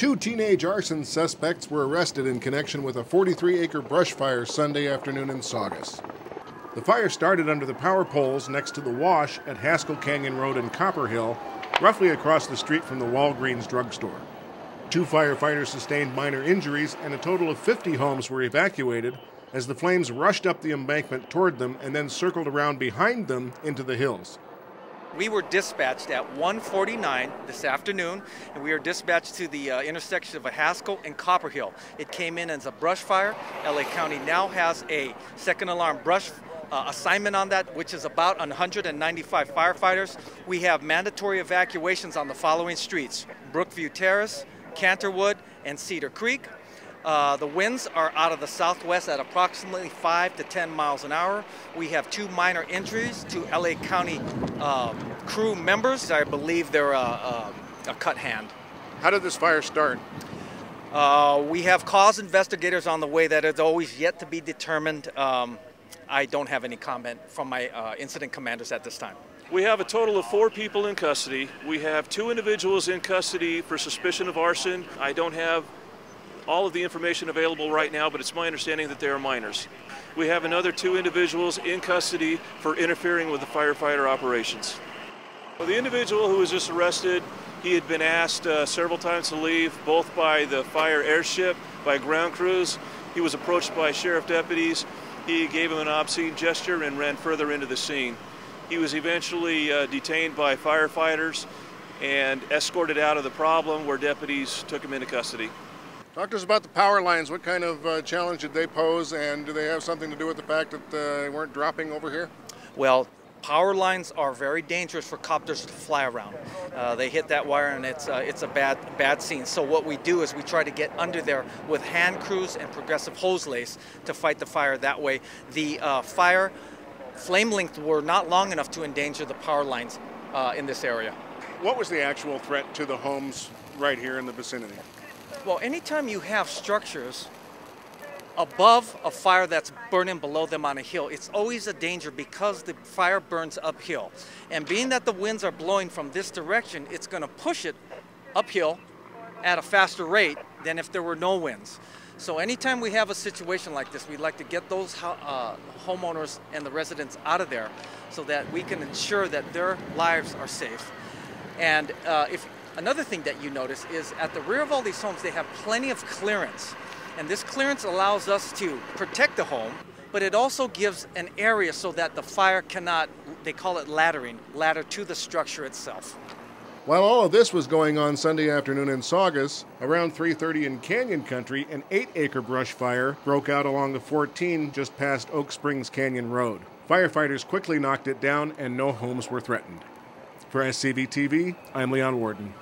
Two teenage arson suspects were arrested in connection with a 43-acre brush fire Sunday afternoon in Saugus. The fire started under the power poles next to the wash at Haskell Canyon Road in Copper Hill, roughly across the street from the Walgreens drugstore. Two firefighters sustained minor injuries, and a total of 50 homes were evacuated as the flames rushed up the embankment toward them and then circled around behind them into the hills. We were dispatched at 1:49 this afternoon, and we were dispatched to the intersection of Haskell and Copper Hill. It came in as a brush fire. LA County now has a second alarm brush assignment on that, which is about 195 firefighters. We have mandatory evacuations on the following streets: Brookview Terrace, Canterwood, and Cedar Creek. The winds are out of the southwest at approximately 5 to 10 miles an hour. We have two minor injuries to LA County crew members. I believe they're a cut hand. How did this fire start? We have cause investigators on the way. That is always yet to be determined. I don't have any comment from my incident commanders at this time. We have a total of 4 people in custody. We have 2 individuals in custody for suspicion of arson. I don't have all of the information available right now, but it's my understanding that they are minors. We have another 2 individuals in custody for interfering with the firefighter operations. Well, the individual who was just arrested, he had been asked several times to leave, both by the fire airship, by ground crews. He was approached by sheriff deputies. He gave him an obscene gesture and ran further into the scene. He was eventually detained by firefighters and escorted out of the problem, where deputies took him into custody. Talk to us about the power lines. What kind of challenge did they pose, and do they have something to do with the fact that they weren't dropping over here? Well, power lines are very dangerous for copters to fly around. They hit that wire, and it's a bad scene. So what we do is we try to get under there with hand crews and progressive hose lace to fight the fire that way. The fire flame lengths were not long enough to endanger the power lines in this area. What was the actual threat to the homes right here in the vicinity? Well, anytime you have structures above a fire that's burning below them on a hill, it's always a danger because the fire burns uphill. And being that the winds are blowing from this direction, it's going to push it uphill at a faster rate than if there were no winds. So anytime we have a situation like this, we'd like to get those homeowners and the residents out of there so that we can ensure that their lives are safe. And another thing that you notice is at the rear of all these homes, they have plenty of clearance. And this clearance allows us to protect the home, but it also gives an area so that the fire cannot, they call it ladder to the structure itself. While all of this was going on Sunday afternoon in Saugus, around 3:30 in Canyon Country, an 8-acre brush fire broke out along the 14 just past Oak Springs Canyon Road. Firefighters quickly knocked it down, and no homes were threatened. For SCV TV, I'm Leon Warden.